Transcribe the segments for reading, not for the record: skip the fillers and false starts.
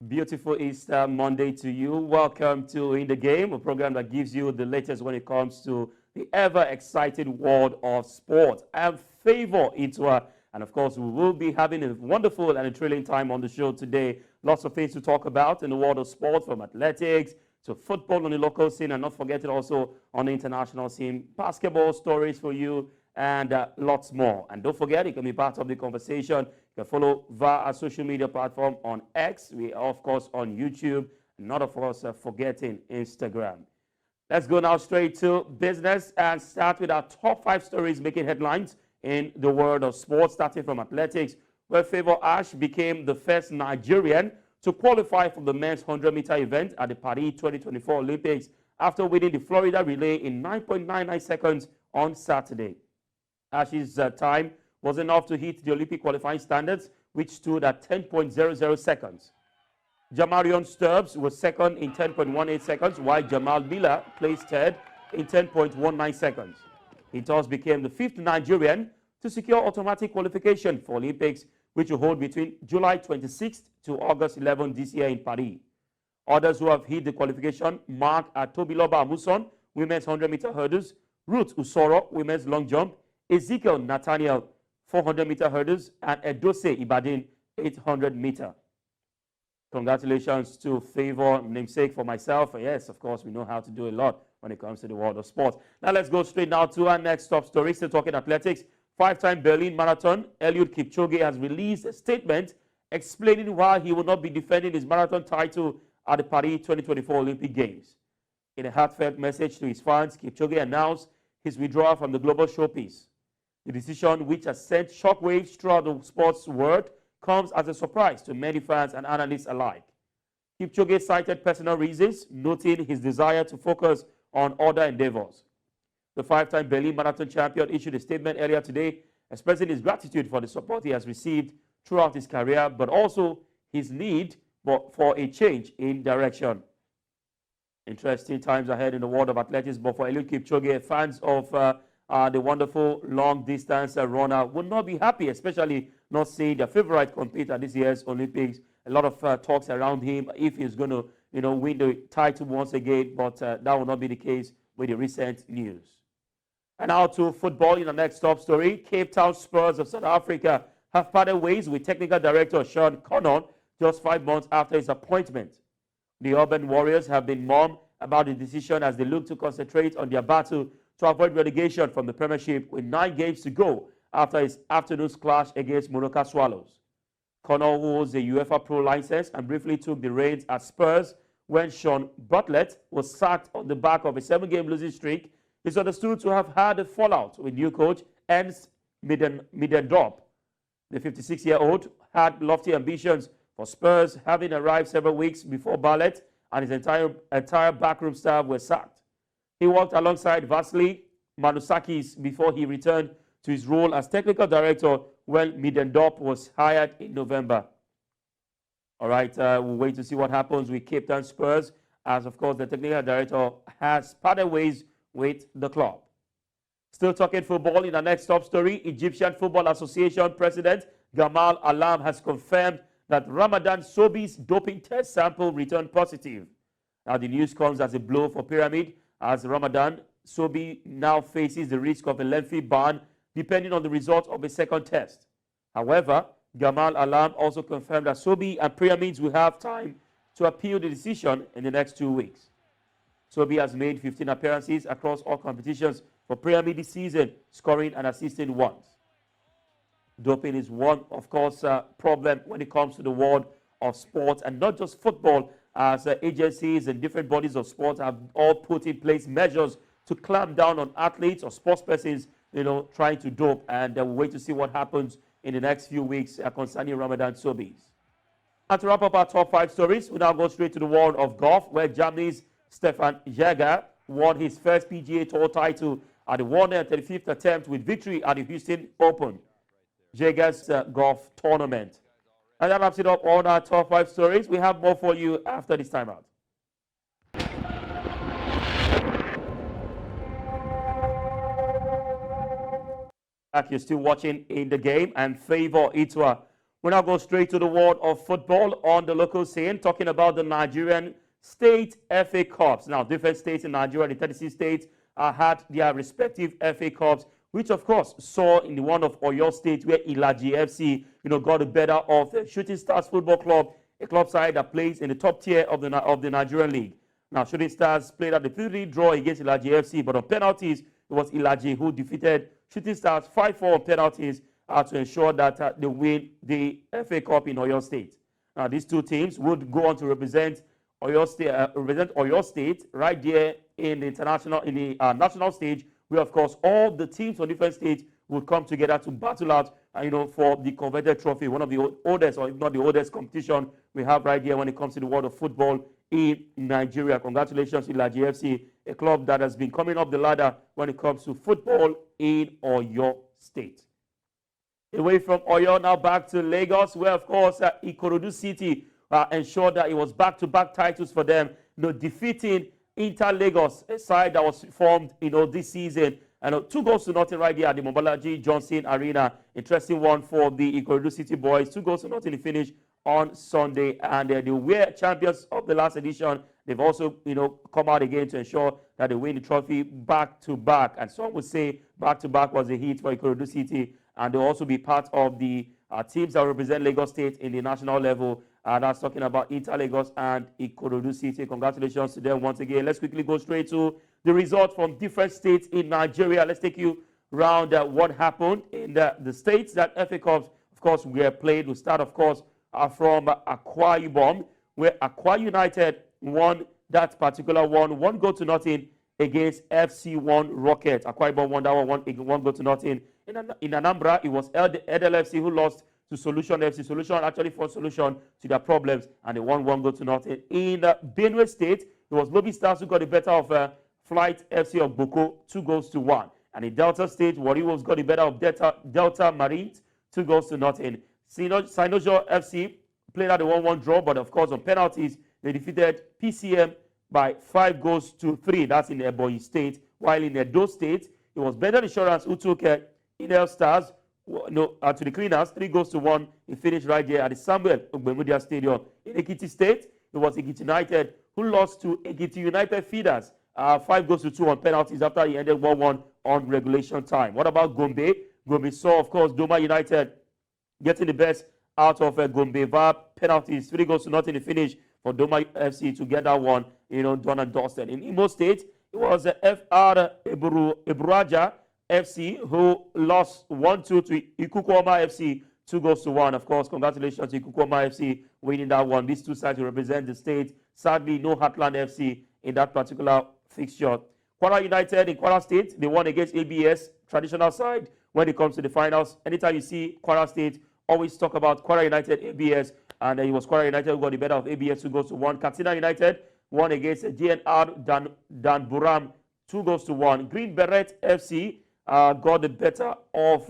Beautiful Easter Monday to you. Welcome to In the Game, a program that gives you the latest when it comes to the ever-exciting world of sport. I'm Favour Itua, and of course, we will be having a wonderful and a thrilling time on the show today. Lots of things to talk about in the world of sport, from athletics to football on the local scene, and not forgetting also on the international scene, basketball stories for you, and lots more. And don't forget, you can be part of the conversation. You can follow via our social media platform on X. We are, of course, on YouTube. Not, of course, forgetting Instagram. Let's go now straight to business and start with our top 5 stories making headlines in the world of sports, starting from athletics, where Favour Ashe became the first Nigerian to qualify for the men's 100-meter event at the Paris 2024 Olympics after winning the Florida relay in 9.99 seconds on Saturday. Ashe's time was enough to hit the Olympic qualifying standards, which stood at 10.00 seconds. Jamarion Stubbs was second in 10.18 seconds, while Jamal Miller placed third in 10.19 seconds. He thus became the 5th Nigerian to secure automatic qualification for Olympics, which will hold between July 26th to August 11th this year in Paris. Others who have hit the qualification mark Tobiloba Amuson, women's 100-meter hurdles, Ruth Usoro, women's long jump, Ezekiel Nathaniel, 400-meter hurdles, and Edose Ibadin, 800-meter. Congratulations to Favour, namesake for myself. Yes, of course, we know how to do a lot when it comes to the world of sports. Now let's go straight now to our next top story. Still talking athletics. 5-time Berlin Marathon, Eliud Kipchoge has released a statement explaining why he will not be defending his marathon title at the Paris 2024 Olympic Games. In a heartfelt message to his fans, Kipchoge announced his withdrawal from the global showpiece. The decision, which has sent shockwaves throughout the sports world, comes as a surprise to many fans and analysts alike. Kipchoge cited personal reasons, noting his desire to focus on other endeavors. The 5-time Berlin Marathon champion issued a statement earlier today expressing his gratitude for the support he has received throughout his career, but also his need for a change in direction. Interesting times ahead in the world of athletics, but for Eliud Kipchoge, fans of the wonderful long-distance runner would not be happy, especially not seeing their favorite compete at this year's Olympics. A lot of talks around him if he's going to, win the title once again, but that will not be the case with the recent news. And now to football in the next top story. Cape Town Spurs of South Africa have parted ways with technical director Sean Connon just 5 months after his appointment. The Urban Warriors have been mum about the decision as they look to concentrate on their battle to avoid relegation from the Premiership with 9 games to go after his afternoon's clash against Monaco Swallows. Connor holds a UEFA Pro license and briefly took the reins at Spurs when Sean Bartlett was sacked on the back of a 7-game losing streak. He's understood to have had a fallout with new coach Ernst Middendorp. The 56-year-old had lofty ambitions for Spurs, having arrived several weeks before Bartlett and his entire backroom staff were sacked. He worked alongside Vasily Manusakis before he returned to his role as technical director when Middendorp was hired in November. All right, we'll wait to see what happens with Cape Town Spurs, as of course the technical director has parted ways with the club. Still talking football in the next top story, Egyptian Football Association President Gamal Alam has confirmed that Ramadan Sobi's doping test sample returned positive. Now the news comes as a blow for Pyramid, as Ramadan Sobi now faces the risk of a lengthy ban depending on the result of a second test. However, Gamal Alam also confirmed that Sobi and Pyramids will have time to appeal the decision in the next 2 weeks. Sobi has made 15 appearances across all competitions for Pyramid this season, scoring and assisting once. Doping is one, of course, problem when it comes to the world of sports, and not just football, as agencies and different bodies of sport have all put in place measures to clamp down on athletes or sports persons, trying to dope, and we'll wait to see what happens in the next few weeks concerning Ramadan Sobis. And to wrap up our top 5 stories, we now go straight to the world of golf, where Germany's Stefan Jäger won his first PGA Tour title at the 135th attempt with victory at the Houston Open. Jäger's golf tournament. And that wraps it up on our top 5 stories. We have more for you after this timeout. You're still watching In the Game, and Favour Itua We now go straight to the world of football on the local scene, talking about the Nigerian state FA Cups. Now, different states in Nigeria, the 36 states, had their respective FA Cups, which of course saw in the one of Oyo State where Ilaji FC, got the better of the Shooting Stars Football Club, a club side that plays in the top tier of the Nigerian league. Now, Shooting Stars played at the 3-3 draw against Ilaji FC, but on penalties, it was Ilaji who defeated Shooting Stars 5-4 on penalties to ensure that they win the FA Cup in Oyo State. Now, these two teams would go on to represent Oyo State right there in the national stage, where of course all the teams from different states would come together to battle out, for the coveted trophy, one of the oldest, or if not the oldest competition we have right here when it comes to the world of football in Nigeria. Congratulations to Ilaji FC, a club that has been coming up the ladder when it comes to football in Oyo State. Away from Oyo, now back to Lagos, where of course Ikorodu City ensured that it was back-to-back titles for them, defeating Inter Lagos, a side that was formed, this season. And 2-0 right here at the Mobolaji Johnson Arena. Interesting one for the Ikorodu City boys. 2-0 in the finish on Sunday, and they were champions of the last edition. They've also, come out again to ensure that they win the trophy back-to-back. And some would say back-to-back was a hit for Ikorodu City, and they'll also be part of the teams that represent Lagos State in the national level. That's talking about Inter Lagos and Ikorodu City. Congratulations to them once again. Let's quickly go straight to the results from different states in Nigeria. Let's take you around what happened in the states that FA Cups, of course, were played. We'll start, of course, from Akwa Ibom, where Akwa United won that particular one 1-0 against FC1 Rocket. Akwa Ibom won that one 1-0. In Anambra, it was Edel FC who lost to Solution FC. Solution actually forced Solution to their problems, and they won 1-0. In Benue State, it was Lobby Stars who got the better of Flight FC of Boko, 2-1. And in Delta State, Warriors got the better of Delta Marines, 2-0. Sinojo FC played out a 1-1 draw, but of course on penalties, they defeated PCM by 5-3. That's in Ebonyi State. While in Edo State, it was Bendel Insurance who took Inel Stars to the cleaners, 3-1. He finished right there at the Samuel Ogbemudia Stadium. In Ekiti State, it was Ekiti United who lost to Ekiti United Feeders 5-2 on penalties after he ended 1-1 on regulation time. What about Gombe? Gombe saw, of course, Doma United getting the best out of Gombe via penalties, 3-0 in the finish for Doma FC to get that one, done and dusted. In Imo State, it was FR Eburaja FC who lost 1-2 to Ikukwoma FC, 2-1. Of course, congratulations to Ikukwoma FC winning that one. These two sides will represent the state. Sadly, no Heartland FC in that particular fixture. Kwara United in Kwara State, they won against ABS, traditional side, when it comes to the finals. Anytime you see Kwara State, always talk about Kwara United, ABS, and it was Kwara United who got the better of ABS, 2-1. Katsina United won against GNR Dan Buram, 2-1. Green Beret FC got the better of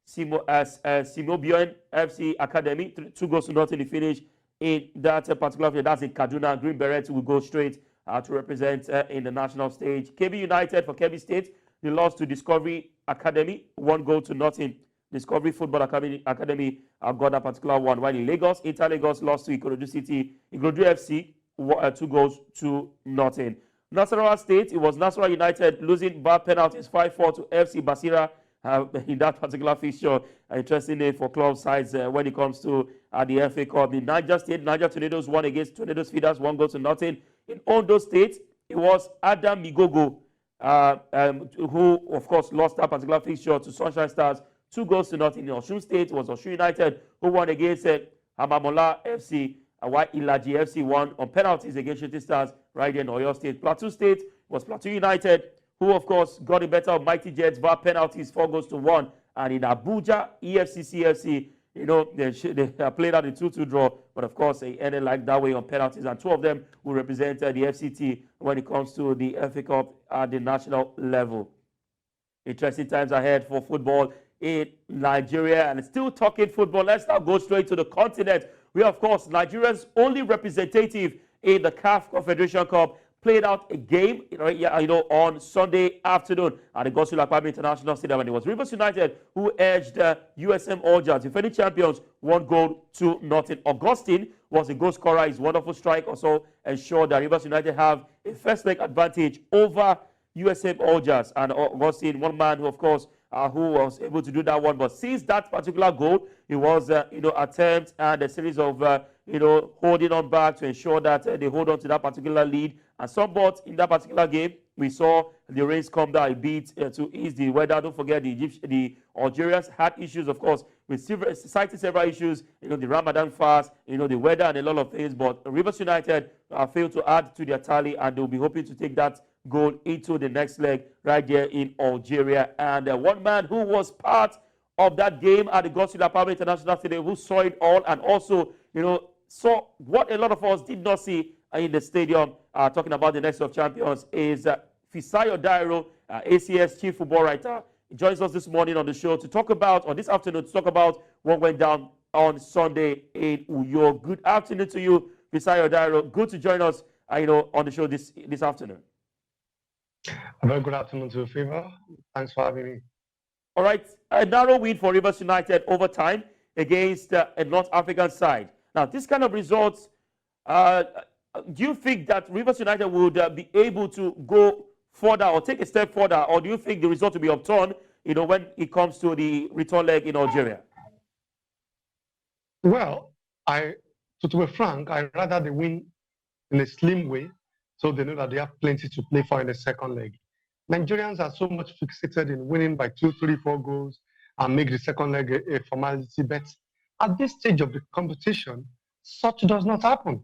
Simobion FC Academy, 2-0 in the finish in that particular field. That's in Kaduna. Green Berets will go straight to represent in the national stage. KB United for KB State, they lost to Discovery Academy, 1-0. Discovery Football Academy got that particular one. While in Lagos, Inter Lagos lost to Ikorodu City. Ikorodu FC, 2-0. Nasarawa State, it was Nasarawa United losing bad penalties 5-4 to FC Basira in that particular fixture. Interesting name for club sides when it comes to the FA Cup. In Niger State, Niger Tornadoes won against Tornadoes Feeders, 1-0. In Ondo State, it was Adam Migogo who, of course, lost that particular fixture to Sunshine Stars, 2-0. In Osun State, it was Osun United who won against Hamamola FC, while Ilaji FC won on penalties against Shooting Stars right there in Oyo State. Plateau State was Plateau United who, of course, got the better of Mighty Jets via penalties, 4-1. And in Abuja, EFCC they played out a 2-2 draw, but of course they ended like that way on penalties, and two of them will represent the FCT when it comes to the FA Cup at the national level. Interesting times ahead for football in Nigeria, and still talking football. Let's now go straight to the continent. We, of course, Nigeria's only representative in the CAF Confederation Cup played out a game, on Sunday afternoon at the Godswill Akpabio International Stadium, and it was Rivers United who edged USM Algiers, defending champions, 1-0. Augustine was a goal scorer. His wonderful strike also ensured that Rivers United have a first leg advantage over USM Algiers. And Augustine, one man who, of course, who was able to do that one. But since that particular goal, it was, attempt and a series of, holding on back to ensure that they hold on to that particular lead. And somewhat in that particular game, we saw the rains come down a bit to ease the weather. Don't forget the Algerians had issues, of course, with citing several issues, the Ramadan fast, the weather and a lot of things. But Rivers United failed to add to their tally, and they'll be hoping to take that goal into the next leg right there in Algeria. And one man who was part of that game at the Godswill Akpabio International Stadium, who saw it all and also, saw what a lot of us did not see in the stadium, talking about the next of champions, is Fisayo Dairo, ACS chief football writer. He joins us this morning on the show to talk about, or this afternoon, to talk about what went down on Sunday in Uyo. Good afternoon to you, Fisayo Dairo. Good to join us, on the show this afternoon. A very good afternoon to you, Favour. Thanks for having me. All right, a narrow win for Rivers United over time against a North African side. Now, this kind of results, do you think that Rivers United would be able to go further or take a step further, or do you think the result will be upturned, when it comes to the return leg in Algeria? Well, to be frank, I'd rather they win in a slim way, so they know that they have plenty to play for in the second leg. Nigerians are so much fixated in winning by 2, 3, 4 goals and make the second leg a formality. But at this stage of the competition, such does not happen.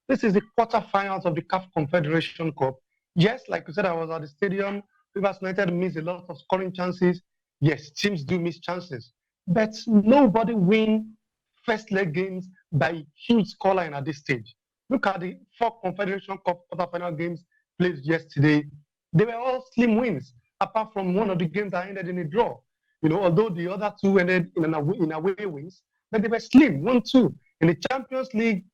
This is the quarterfinals of the CAF Confederation Cup. Yes, like you said, I was at the stadium. Rivers United missed a lot of scoring chances. Yes, teams do miss chances. But nobody wins first leg games by huge scoreline at this stage. Look at the 4 Confederation Cup quarterfinal games played yesterday. They were all slim wins, apart from one of the games that ended in a draw. Although the other 2 ended in away wins, but they were slim, 1-2. In the Champions League,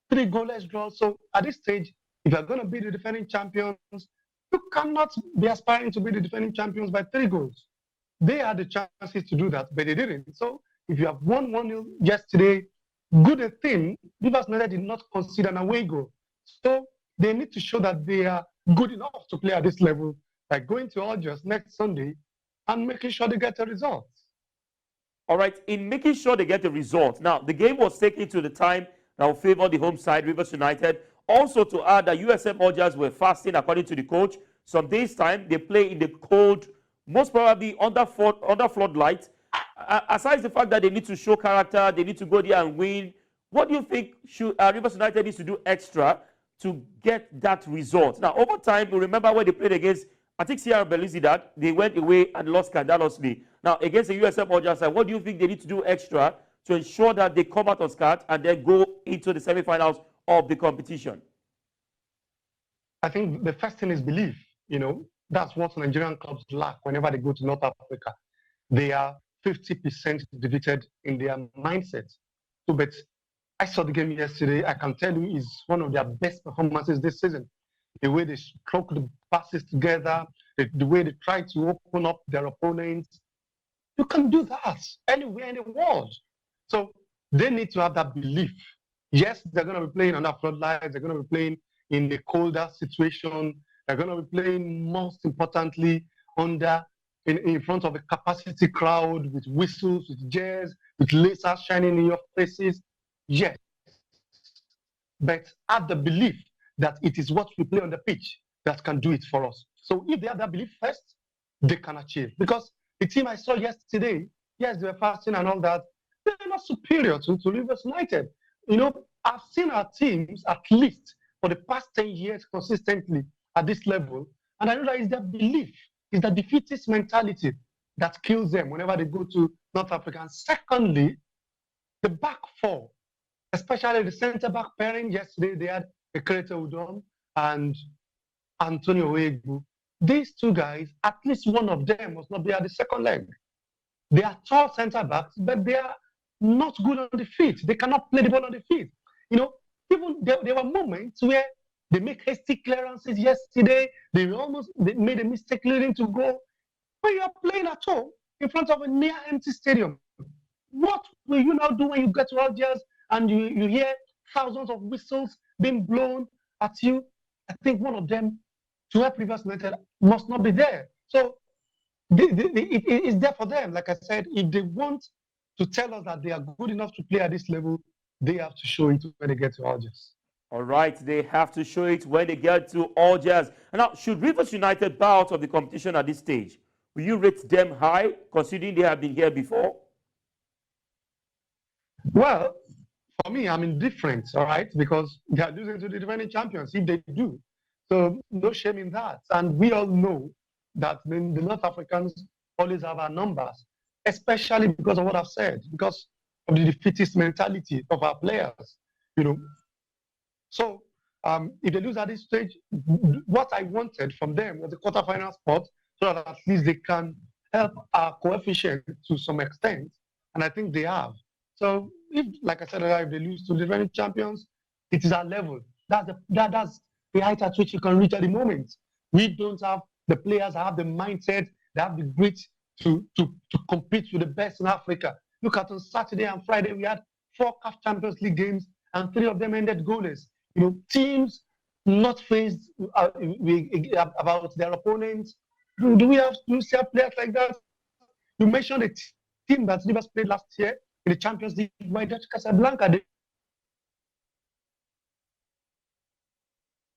3 goalless draws. So at this stage, if you're going to be the defending champions, you cannot be aspiring to be the defending champions by 3 goals. They had the chances to do that, but they didn't. So if you have won 1-0 yesterday, good thing, Rivers United did not concede an away goal. So they need to show that they are good enough to play at this level by going to Algiers next Sunday and making sure they get a result. All right, in making sure they get the result. Now, the game was taken to the time that will favor the home side, Rivers United. Also to add that USM Algiers were fasting, according to the coach. Some days' time, they play in the cold, most probably under floodlight. Aside the fact that they need to show character, they need to go there and win, what do you think should Rivers United needs to do extra to get that result? Now, over time, you remember when they played against, I think, Sierra Belouizdad, they went away and lost scandalously. Now, against the USM Algiers side, what do you think they need to do extra to ensure that they come out on scratch and then go into the semi-finals of the competition? I think the first thing is belief. That's what Nigerian clubs lack whenever they go to North Africa. They are 50% defeated in their mindset. So, but I saw the game yesterday. I can tell you it's one of their best performances this season. The way they struck the passes together, the way they try to open up their opponents. You can do that anywhere in the world. So they need to have that belief. Yes, they're going to be playing under floodlights. They're going to be playing in a colder situation. They're going to be playing, most importantly, in front of a capacity crowd with whistles, with jazz, with lasers shining in your faces. Yes. But have the belief that it is what we play on the pitch that can do it for us. So if they have that belief first, they can achieve. Because the team I saw yesterday, yes, they were fasting and all that, they're not superior to Rivers United. I've seen our teams at least for the past 10 years consistently at this level, and I know that it's their belief, it's the defeatist mentality that kills them whenever they go to North Africa. And secondly, the back 4, especially the centre-back pairing. Yesterday, they had Ekerete Udom and Antonio Egbu. These 2 guys, at least one of them must not be at the second leg. They are tall centre-backs, but they are not good on the feet. They cannot play the ball on the feet. Even there were moments where They make hasty clearances yesterday. They made a mistake leading to goal. When you are playing at home in front of a near empty stadium, what will you now do when you get to Algiers and you hear thousands of whistles being blown at you? I think one of them, to help Rivers United, must not be there. So it's there for them. Like I said, if they want to tell us that they are good enough to play at this level, they have to show it when they get to Algiers. All right, they have to show it when they get to Algiers. And now, should Rivers United bow out of the competition at this stage? Will you rate them high, considering they have been here before? Well, for me, I'm indifferent, all right, because they are losing to the defending champions if they do. So no shame in that. And we all know that the North Africans always have our numbers, especially because of what I've said, because of the defeatist mentality of our players, you know. So if they lose at this stage, what I wanted from them was a quarterfinal spot so that at least they can help our coefficient to some extent. And I think they have. So if, like I said, if they lose to the defending champions, it is our level. That's the height at which you can reach at the moment. We don't have the players have the mindset, they have the grit to compete with the best in Africa. Look at on Saturday and Friday, we had 4 CAF Champions League games and 3 of them ended goalless. You know, teams not faced about their opponents. Do we see players like that? You mentioned a team that Rivers played last year in the Champions League, Wydad Casablanca.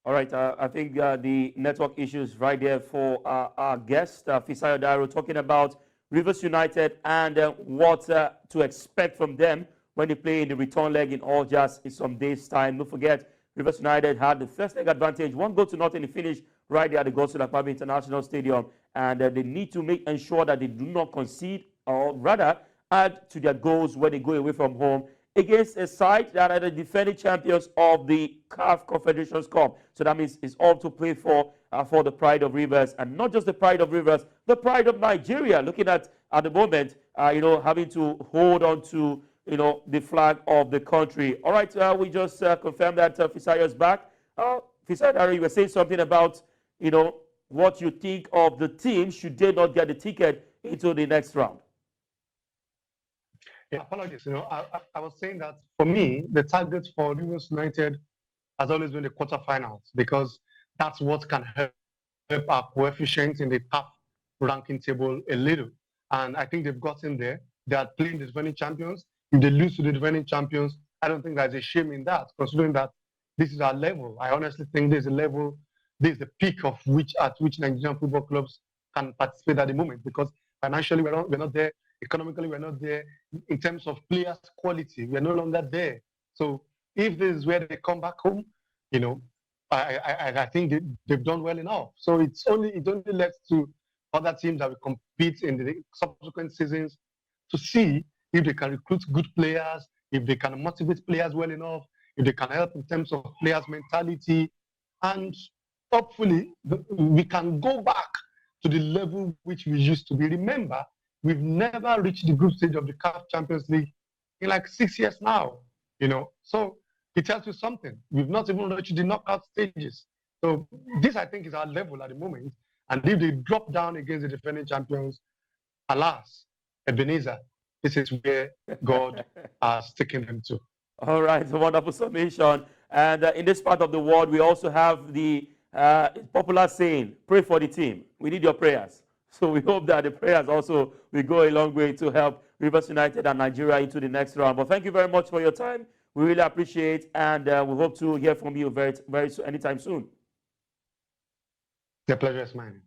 All right, I think the network issues right there for our guest, Fisayo Dairo, talking about Rivers United and what to expect from them when they play in the return leg in Algiers in some days' time. Don't forget, Rivers United had the first leg advantage, 1-0 in the finish right there at the Godswill Akpabio International Stadium, and they need to ensure that they do not concede, or rather add to their goals when they go away from home against a side that are the defending champions of the CAF Confederation Cup. So that means it's all to play for the pride of Rivers, and not just the pride of Rivers, the pride of Nigeria. Looking at the moment, having to hold on to the flag of the country. All right, we just confirmed that Fisayo is back. Fisayo, you were saying something about what you think of the team should they not get the ticket into the next round. Yeah, apologies. I was saying that for me, the target for Rivers United has always been the quarterfinals, because that's what can help our coefficient in the CAF ranking table a little. And I think they've gotten there. They are playing the defending champions. If they lose to the defending champions, I don't think there's a shame in that, considering that this is our level. I honestly think there's a level, there's the peak at which Nigerian football clubs can participate at the moment, because financially we're not there. Economically, we're not there. In terms of players' quality, we're no longer there. So if this is where they come back home, I think they've done well enough. So it only left to other teams that will compete in the subsequent seasons to see if they can recruit good players, if they can motivate players well enough, if they can help in terms of players' mentality, and hopefully we can go back to the level which we used to be. Remember, we've never reached the group stage of the CAF Champions League in like 6 years now, So it tells you something. We've not even reached the knockout stages. So this, I think, is our level at the moment. And if they drop down against the defending champions, alas, Ebenezer, this is where God has taken them to. All right, a wonderful summation. And in this part of the world, we also have the popular saying, pray for the team. We need your prayers. So we hope that the prayers also will go a long way to help Rivers United and Nigeria into the next round. But thank you very much for your time. We really appreciate, and we hope to hear from you very, very soon, anytime soon. The pleasure is mine.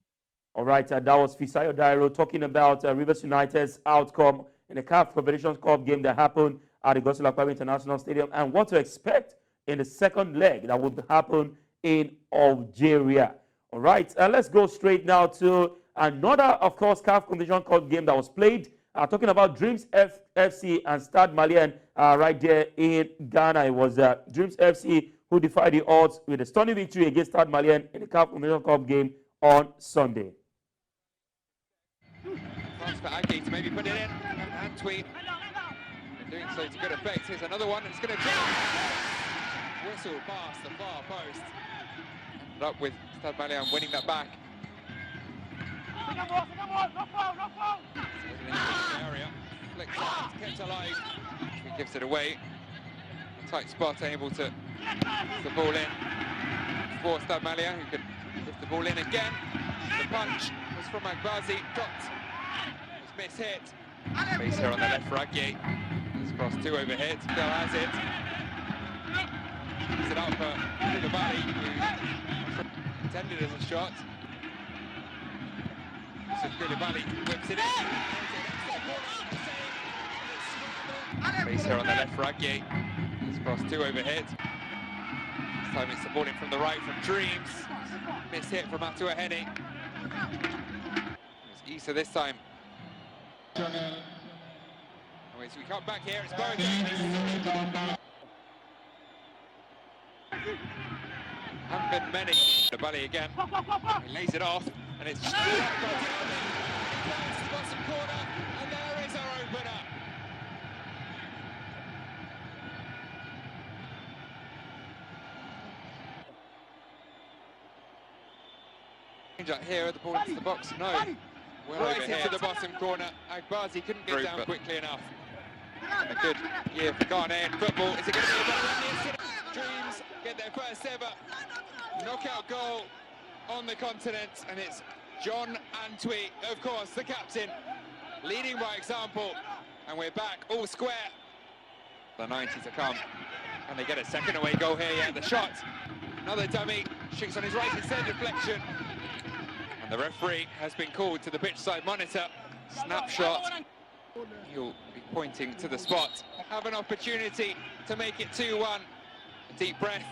All right, that was Fisayo Dairo talking about Rivers United's outcome in the CAF Confederation Cup game that happened at the Godswill Akpabio International Stadium, and what to expect in the second leg that will happen in Algeria. All right, let's go straight now to another, of course, CAF Confederation Cup game that was played. Talking about Dreams FC and Stade Malien right there in Ghana. It was Dreams FC who defied the odds with a stunning victory against Stade Malien in the CAF Confederation Cup game on Sunday. Chance for Aggie to maybe put it in, and Tweet doing so to good effect. Here's another one, and it's going to drop. Whistle past the far post. Up with Stade Malien winning that back. Area. Flicks out, kept alive. He gives it away. Tight spot, able to get the ball in for Stade Malien, who could lift the ball in again. The punch was from Agbazi, dropped, was mishit. Base here on the left for Aguier. He's crossed two overheads, still has it. Puts it out for Koulibaly, who intended as a shot. So Koulibaly whips it in. Base here on the left for Aguier. He's crossed two overheads. This time it's supporting from the right from Dreams. Miss hit from Itua Henny. It's Issa this time. Anyway, so we come back here, it's both. Haven't been many. The Bally again. He lays it off, and it's bottom corner, and there is our opener. Here, the ball into the box, no. Well right into the bottom corner. Agbazi couldn't get down quickly enough. And a good year for Ghanaian football. Is it going to be a better run? Dreams get their first ever knockout goal on the continent, and it's John Antwi, of course, the captain, leading by example. And we're back all square. The 90 to come. And they get a second away goal here, yeah, the shot. Another dummy, shoots on his right instead, deflection. And the referee has been called to the pitch side monitor. Snapshot. He'll be pointing to the spot. Have an opportunity to make it 2-1. A deep breath.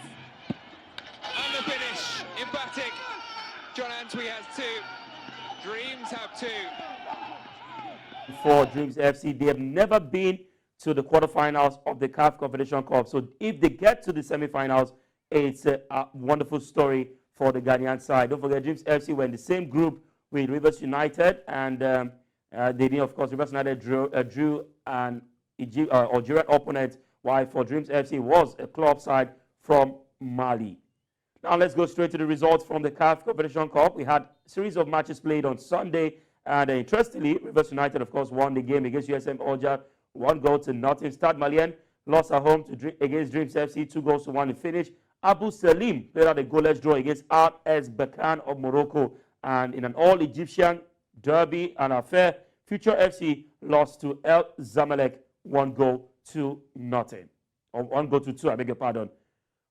And the finish. Emphatic. John Antwi has 2. Dreams have 2. For Dreams FC, they have never been to the quarterfinals of the CAF Confederation Cup. So if they get to the semifinals, it's a wonderful story for the Ghanaian side. Don't forget, Dreams FC were in the same group with Rivers United, and they did, of course, Rivers United drew an Algerian opponent, while for Dreams FC was a club side from Mali. Now let's go straight to the results from the CAF Confederation Cup. We had a series of matches played on Sunday, and interestingly, Rivers United, of course, won the game against USM Alger, 1-0. Stade Malien lost at home against Dreams FC, 2-1 in finish. Abu Salim played out a goalless draw against RS Berkane of Morocco, and in an all-Egyptian derby and affair, Future FC lost to El Zamalek 1-0. Or 1-2, I beg your pardon.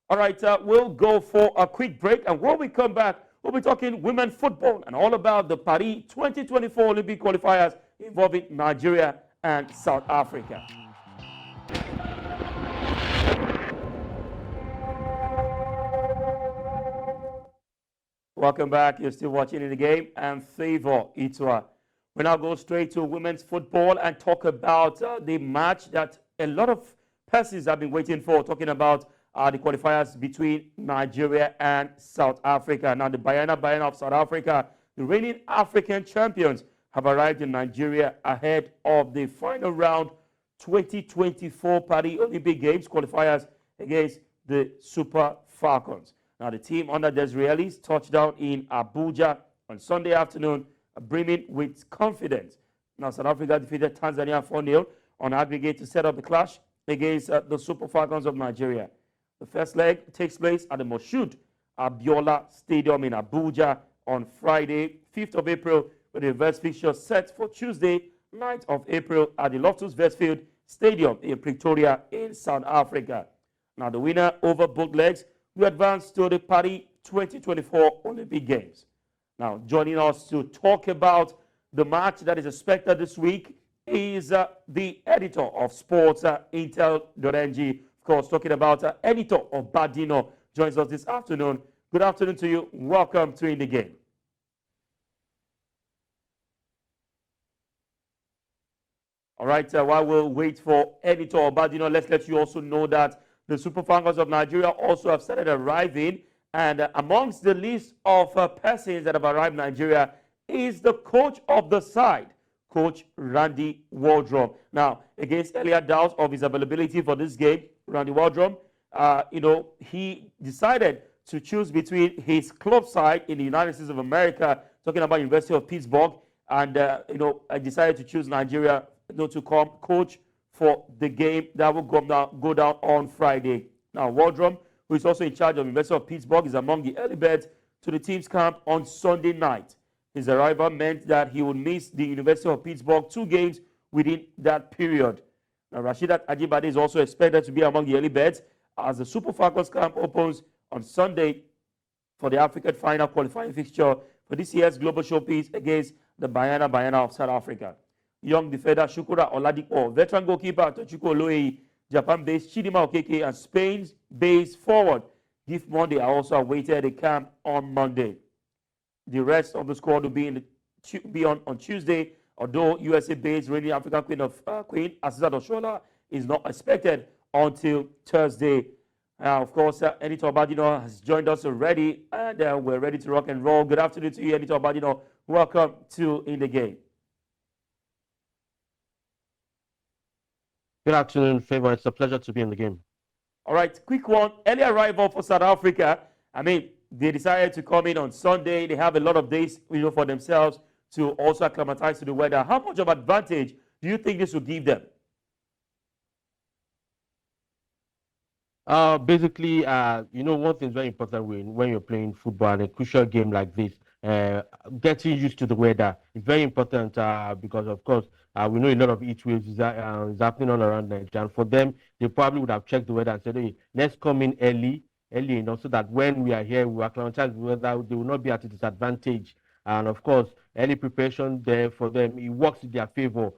All right, we'll go for a quick break, and when we come back, we'll be talking women football and all about the Paris 2024 Olympic qualifiers involving Nigeria and South Africa. Welcome back. You're still watching In the Game and Favour Itua. We now go straight to women's football and talk about the match that a lot of persons have been waiting for, talking about the qualifiers between Nigeria and South Africa. Now, the Banyana of South Africa, the reigning African champions, have arrived in Nigeria ahead of the final round 2024 Paris Olympic Games qualifiers against the Super Falcons. Now, the team under the Israelis touched down in Abuja on Sunday afternoon, brimming with confidence. Now, South Africa defeated Tanzania 4-0 on aggregate to set up the clash against the Super Falcons of Nigeria. The first leg takes place at the Moshood Abiola Stadium in Abuja on Friday, 5th of April, with the reverse fixture set for Tuesday, 9th of April at the Loftus Versfeld Stadium in Pretoria in South Africa. Now, the winner over both legs will advance to the Paris 2024 Olympic Games. Now, joining us to talk about the match that is expected this week is the editor of Sportsintel.ng, of course, talking about editor Obadina, joins us this afternoon. Good afternoon to you. Welcome to In the Game. All right, while we'll wait for editor Obadina, let's let you also know that the Super Falcons of Nigeria also have started arriving, and amongst the list of persons that have arrived in Nigeria is the coach of the side, Coach Randy Waldrum. Now, against earlier doubts of his availability for this game, Randy Waldrum, he decided to choose between his club side in the United States of America, talking about University of Pittsburgh, and I decided to choose Nigeria, to come coach for the game that will go down on Friday. Now, Waldrum, who is also in charge of University of Pittsburgh, is among the early birds to the team's camp on Sunday night. His arrival meant that he would miss the University of Pittsburgh 2 games within that period. Now, Rasheedat Ajibade is also expected to be among the early birds as the Super Falcons camp opens on Sunday for the African final qualifying fixture for this year's Global Showpiece against the Bayana of South Africa. Young defender Shukura Oladipo, veteran goalkeeper Tochiko Oloyi, Japan-based Chidima Okeke, and Spain-based forward Gift Monday are also awaited at camp on Monday. The rest of the squad will be on Tuesday, although USA-based reigning African Queen Asisat Oshola is not expected until Thursday. Of course, Enitan Obadina has joined us already, and we're ready to rock and roll. Good afternoon to you, Enitan Obadina. Welcome to In the Game. Good afternoon, Favour. It's a pleasure to be in the game. All right, quick one. Early arrival for South Africa. I mean, they decided to come in on Sunday. They have a lot of days, for themselves to also acclimatize to the weather. How much of advantage do you think this will give them? Basically, one thing is very important when you're playing football and a crucial game like this. Getting used to the weather is very important because, of course, we know a lot of heat waves is happening all around Nigeria. And for them, they probably would have checked the weather and said, hey, let's come in early enough so that when we are here, we acclimatize the weather, they will not be at a disadvantage. And of course, early preparation there for them, it works in their favor,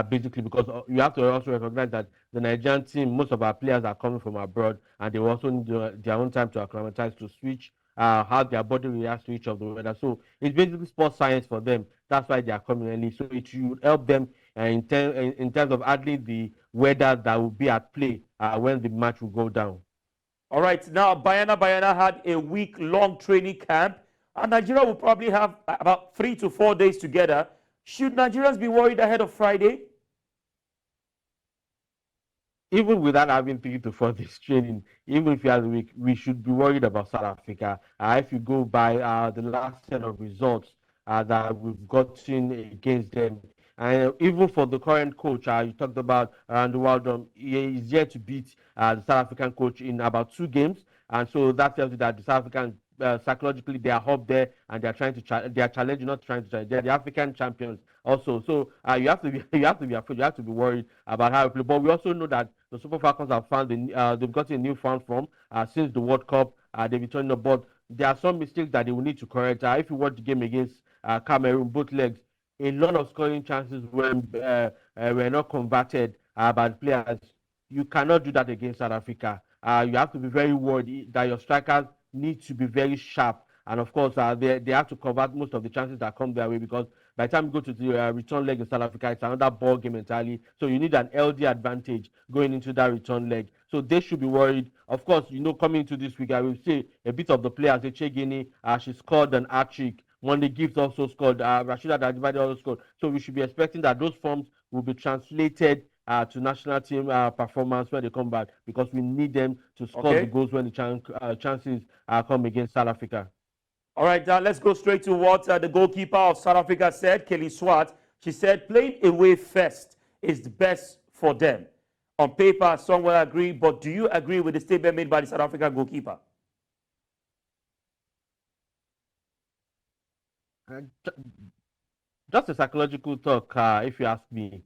basically, because you have to also recognize that the Nigerian team, most of our players are coming from abroad, and they also need their own time to acclimatize, to switch, how their body reacts to each of the weather. So it's basically sports science for them. That's why they are coming early. So it should help them in terms of handling the weather that will be at play when the match will go down. All right, now Bayana had a week-long training camp, and Nigeria will probably have about 3 to 4 days together. Should Nigerians be worried ahead of Friday? Even without having 3 to 4 days training, even if you have a week, we should be worried about South Africa. If you go by the last set of results that we've gotten against them, and even for the current coach, you talked about around the world, he is yet to beat the South African coach in about 2 games. And so that tells you that the South African psychologically they are up there and they are trying to they are challenging, not trying to challenge. They are the African champions also. So you have to be afraid. You have to be worried about how we play. But we also know that the Super Falcons have found they've gotten a new form from since the World Cup. They've been turning the ball. There are some mistakes that they will need to correct. If you watch the game against Cameroon, both legs, a lot of scoring chances were not converted by the players. You cannot do that against South Africa. You have to be very worried that your strikers need to be very sharp. And of course, they have to convert most of the chances that come their way, because by the time you go to the return leg in South Africa, it's another ball game entirely. So you need an LD advantage going into that return leg. So they should be worried. Of course, coming into this week, I will say a bit of the players. Echegini, she scored an hat-trick. Monday Gift also scored. Rasheedat Ajibade also scored. So we should be expecting that those forms will be translated to national team performance when they come back, because we need them to score the goals when the chances come against South Africa. All right, let's go straight to what the goalkeeper of South Africa said, Kelly Swart. She said playing away first is the best for them. On paper, some will agree, but do you agree with the statement made by the South African goalkeeper? Just a psychological talk, if you ask me.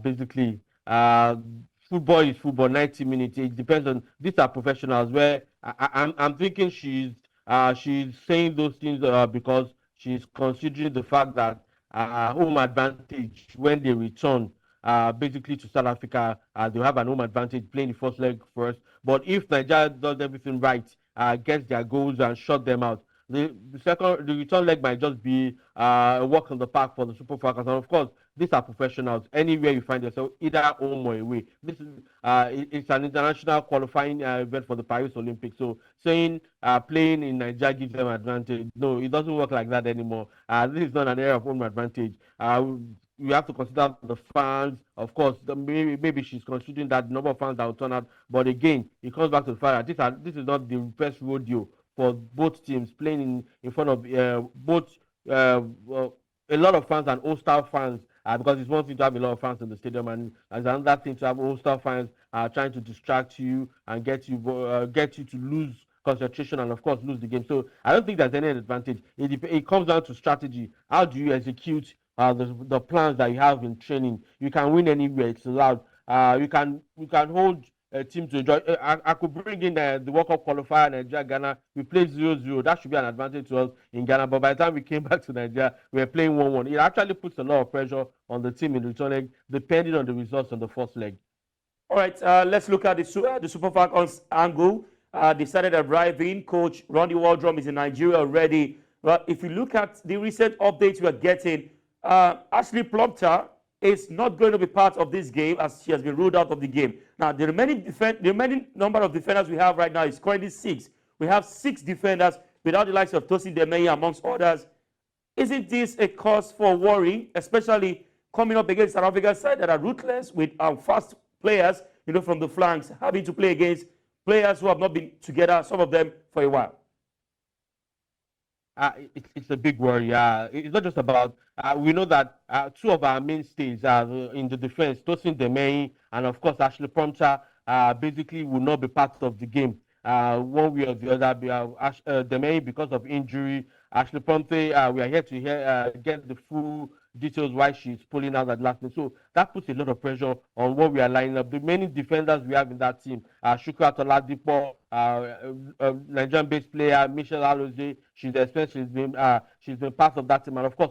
Basically, football is football, 90 minutes. It depends on, these are professionals where I'm thinking she's saying those things because she's considering the fact that home advantage when they return basically to South Africa, they'll have an home advantage playing the first leg first. But if Nigeria does everything right, gets their goals and shut them out, the return leg might just be a walk on the park for the Super Falcons. And of course, these are professionals. Anywhere you find yourself, either home or away. This is it's an international qualifying event for the Paris Olympics. So saying playing in Nigeria gives them advantage, no, it doesn't work like that anymore. This is not an area of home advantage. We have to consider the fans. Of course, maybe she's considering that number of fans that will turn out. But again, it comes back to the fact that this is not the first rodeo for both teams, playing in front of both well, a lot of fans and All-Star fans, because it's one thing to have a lot of fans in the stadium, and it's another thing to have All-Star fans trying to distract you and get you to lose concentration and, of course, lose the game. So I don't think there's any advantage. It comes down to strategy. How do you execute the plans that you have in training? You can win anywhere. It's allowed. You can hold a team to enjoy. I could bring in the World Cup qualifier, Nigeria, Ghana. We played 0-0. That should be an advantage to us in Ghana. But by the time we came back to Nigeria, we were playing 1-1. It actually puts a lot of pressure on the team in the return leg, depending on the results on the first leg. All right, let's look at the Super Falcons angle. They started arriving. Coach Ronnie Waldrum is in Nigeria already. But if you look at the recent updates we are getting, Ashley Plumpton is not going to be part of this game as she has been ruled out of the game. Now, the remaining number of defenders we have right now is currently 6. We have 6 defenders without the likes of Tosin Demeyi amongst others. Isn't this a cause for worry, especially coming up against South Africa's side that are ruthless with fast players, from the flanks, having to play against players who have not been together, some of them, for a while? It's a big worry. It's not just about. We know that 2 of our mainstays in the defense, Tosin Demeyi and, of course, Ashley Prompter, basically will not be part of the game. One way or the other, Demeyi because of injury. Ashley Prompter, we are here to get the full details why she's pulling out at last minute. So that puts a lot of pressure on what we are lining up. The many defenders we have in that team, Shukrat Oladipo, Nigerian-based player, Michelle Alozie, she's been part of that team, and of course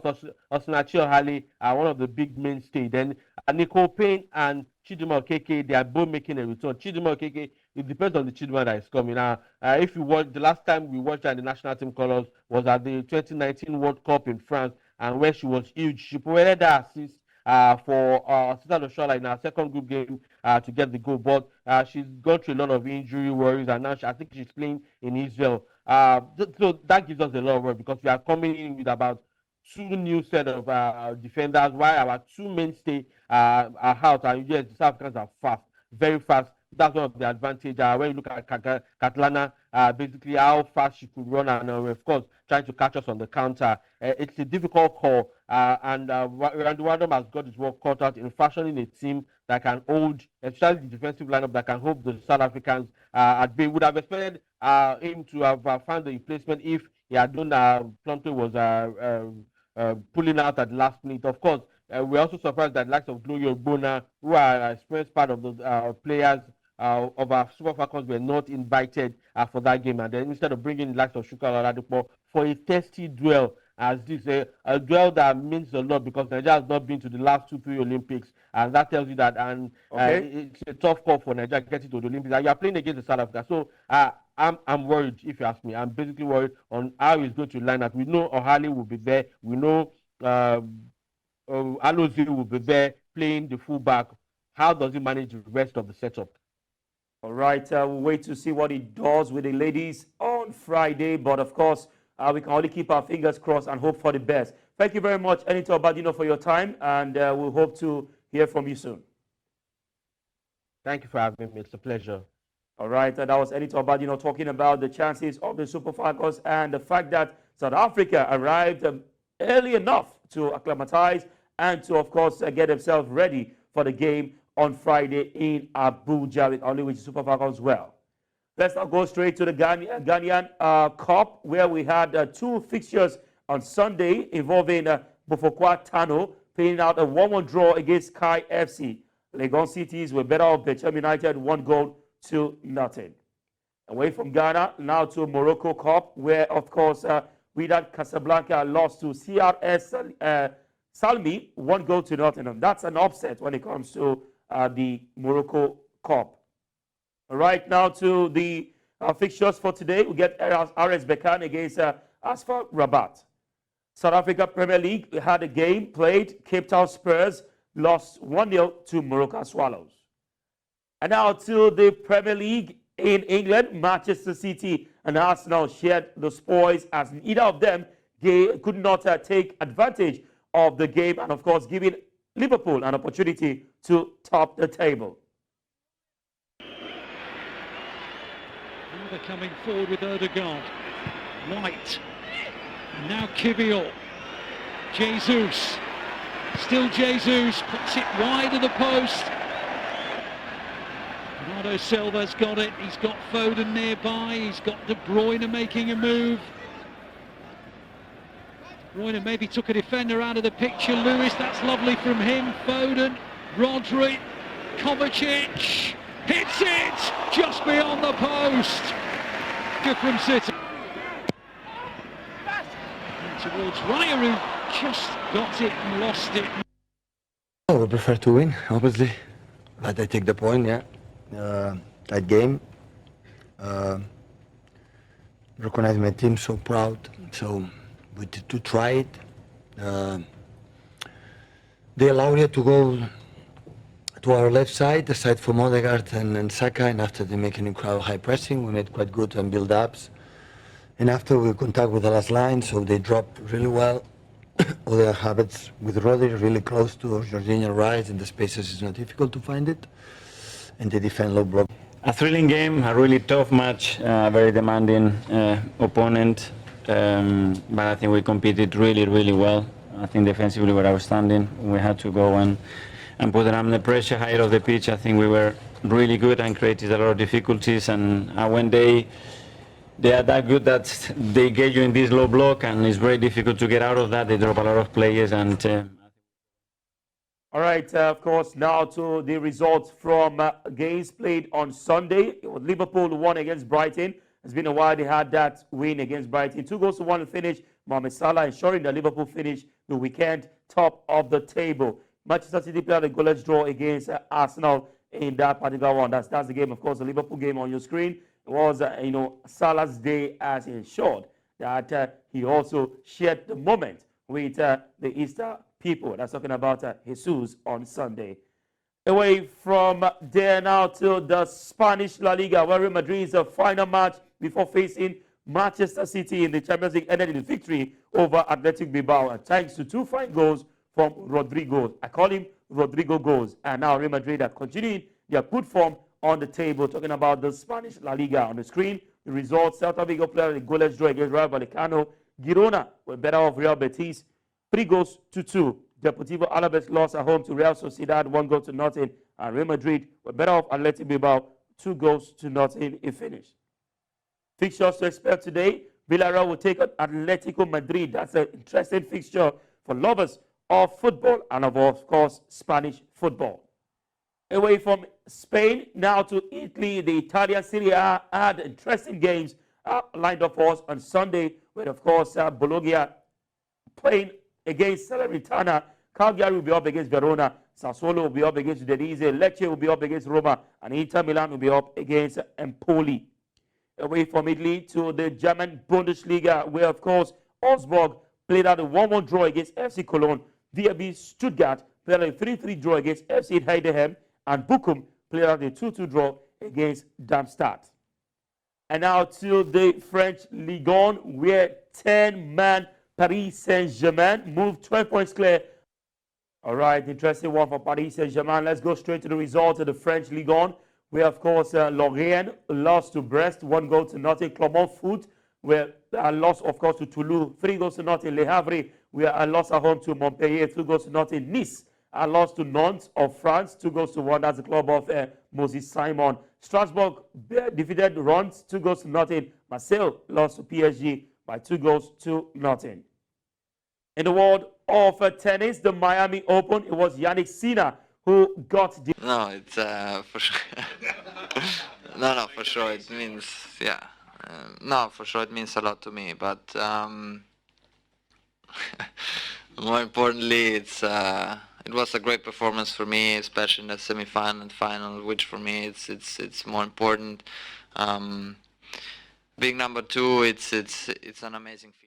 Osinachi Ohale, one of the big mainstay. Then Nicole Payne and Chidima Okeke, they are both making a return. Chidima Okeke, it depends on the Chidima that is coming. If you watch, the last time we watched her in the national team colors was at the 2019 World Cup in France, and where she was huge. She provided that assist for Sister Oshola in our second group game to get the goal. But she's gone through a lot of injury worries, and now I think she's playing in Israel. So that gives us a lot of worry because we are coming in with about 2 new set of defenders, while our 2 mainstay are out. And yes, the South Africans are fast, very fast. That's one of the advantage. When you look at Katlana, basically how fast she could run, and of course trying to catch us on the counter. It's a difficult call, and Randy Waldom has got his work cut out in fashioning a team that can hold, especially the defensive lineup that can hold the South Africans at bay. Would have expected him to have found the replacement if he had known Plumpton was pulling out at the last minute. Of course, we're also surprised that likes of Gloria Ogbonna, who are experienced part of the players of our Super Falcons, were not invited for that game. And then instead of bringing the likes of Shukra Oladipo for a testy duel, as this a duel that means a lot because Nigeria has not been to the last 2-3 Olympics, and that tells you that. And it's a tough call for Nigeria getting to the Olympics. And you are playing against the South Africa, so I'm worried. If you ask me, I'm basically worried on how he's going to line up. We know Ohale will be there. We know Alozie will be there playing the fullback. How does he manage the rest of the setup? All right, we'll wait to see what he does with the ladies on Friday. But of course, we can only keep our fingers crossed and hope for the best. Thank you very much, Enitan Obadina, for your time, and we'll hope to hear from you soon. Thank you for having me. It's a pleasure. All right, that was Enitan Obadina talking about the chances of the Super Falcons and the fact that South Africa arrived early enough to acclimatize and to, of course, get themselves ready for the game on Friday in Abuja, with only with Super Falcons well. Let's now go straight to the Ghanaian Cup, where we had 2 fixtures on Sunday involving Bofokwa Tano playing out a 1-1 draw against Kai FC. Legon Cities were better off Bechem United 1-0. Away from Ghana, now to Morocco Cup, where, of course, Wydad Casablanca lost to CRS Salmi 1-0. That's an upset when it comes to the Morocco Cup. All right, now to the fixtures for today. We get RS Berkane against Asfar Rabat. South Africa Premier League, we had a game played. Cape Town Spurs lost 1-0 to Morocco Swallows. And now to the Premier League in England. Manchester City and Arsenal shared the spoils as either of them could not take advantage of the game, and of course giving Liverpool an opportunity to top the table. They're coming forward with Erdogan. White. And now Kivior. Jesus. Still Jesus. Puts it wide of the post. Bernardo Silva's got it. He's got Foden nearby. He's got De Bruyne making a move. De Bruyne maybe took a defender out of the picture. Lewis, that's lovely from him. Foden. Rodri. Kovacic. Hits it! Just beyond the post. From City. And towards Raya, who just got it and lost it. I would prefer to win, obviously, but I take the point, yeah. That game, recognize my team, so proud, so we did to try it. They allowed it to go to our left side, aside from Odegaard and Saka, and after they make an incredible high pressing, we made quite good and build-ups. And after we contact with the last line, so they dropped really well. All their habits with Rodri really close to Jorginho rise, and the spaces is not difficult to find it. And they defend low block. A thrilling game, a really tough match, very demanding opponent. But I think we competed really, really well. I think defensively we were outstanding. We had to go and put them under pressure higher of the pitch. I think we were really good and created a lot of difficulties. And when they are that good that they get you in this low block, and it's very difficult to get out of that. They drop a lot of players. And all right, of course, now to the results from games played on Sunday. Liverpool won against Brighton. It's been a while they had that win against Brighton. 2-1 finish. Mohamed Salah ensuring that Liverpool finish the weekend top of the table. Manchester City played a goalless draw against Arsenal in that particular one. That's the game, of course, the Liverpool game on your screen. It was, Salah's day, as he ensured that he also shared the moment with the Easter people. That's talking about Jesus on Sunday. Away from there now to the Spanish La Liga, where Real Madrid's final match before facing Manchester City in the Champions League ended in victory over Athletic Bilbao, and thanks to 2 fine goals from Rodrigo. I call him Rodrigo goals. And now Real Madrid are continuing their good form on the table. Talking about the Spanish La Liga on the screen, the results: Celta Vigo played a goalless draw against Rayo Vallecano. Girona were better off Real Betis, 3-2. Deportivo Alaves lost at home to Real Sociedad, 1-0. And Real Madrid were better off Athletic Bilbao, 2-0 in finish. Fixtures to expect today: Villarreal will take on Atletico Madrid. That's an interesting fixture for lovers of football and of course Spanish football. Away from Spain now to Italy, the Italian Serie A had interesting games lined up for us on Sunday, with of course Bologna playing against Salernitana. Cagliari will be up against Verona. Sassuolo will be up against Udinese. Lecce will be up against Roma, and Inter Milan will be up against Empoli. Away from Italy to the German Bundesliga, where of course Augsburg played out a 1-1 draw against FC Cologne. VfB Stuttgart played out a 3-3 draw against FC Heidenheim, and Bochum played out a 2-2 draw against Darmstadt. And now to the French Ligue 1, where 10-man Paris Saint-Germain moved 12 points clear. All right, interesting one for Paris Saint-Germain. Let's go straight to the results of the French Ligue 1, where of course Lorient lost to Brest, 1-0. Clermont Foot were lost of course to Toulouse, 3-0. Le Havre were lost at home to Montpellier, 2-0. Nice lost to Nantes of France, 2-1. That's the club of Moses Simon. Strasbourg defeated Reims, 2-0. Marseille lost to PSG by 2-0. In the world of tennis, the Miami Open, it was Yannick Sinner who got the... No, it's for sure. no, for sure it means, yeah. No, for sure it means a lot to me, but more importantly, it was a great performance for me, especially in the semi-final and final, which for me it's more important. Being number 2, it's an amazing feeling.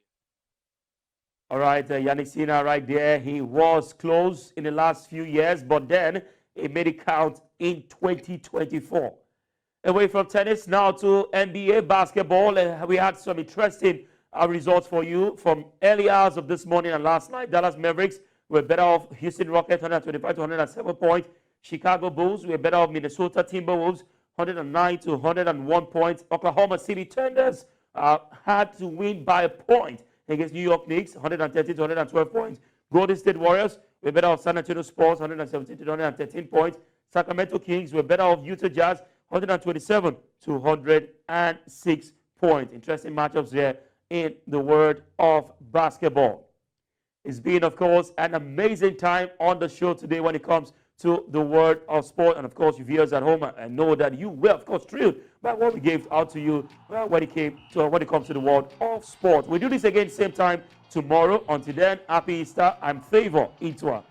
All right, Yannick Sinner right there. He was close in the last few years, but then he made it count in 2024. Away from tennis now to NBA basketball. We had some interesting results for you from early hours of this morning and last night. Dallas Mavericks were better off Houston Rockets, 125 to 107 points. Chicago Bulls were better off Minnesota Timberwolves, 109 to 101 points. Oklahoma City Thunders had to win by a point against New York Knicks, 130 to 112 points. Golden State Warriors were better off San Antonio Spurs, 117 to 113 points. Sacramento Kings were better off Utah Jazz, 127 to 106 points. Interesting matchups there in the world of basketball. It's been, of course, an amazing time on the show today when it comes to the world of sport. And, of course, you viewers at home, I know that you were, of course, thrilled by what we gave out to you when it comes to the world of sport. We'll do this again same time tomorrow. Until then, happy Easter. I'm Favour Itua.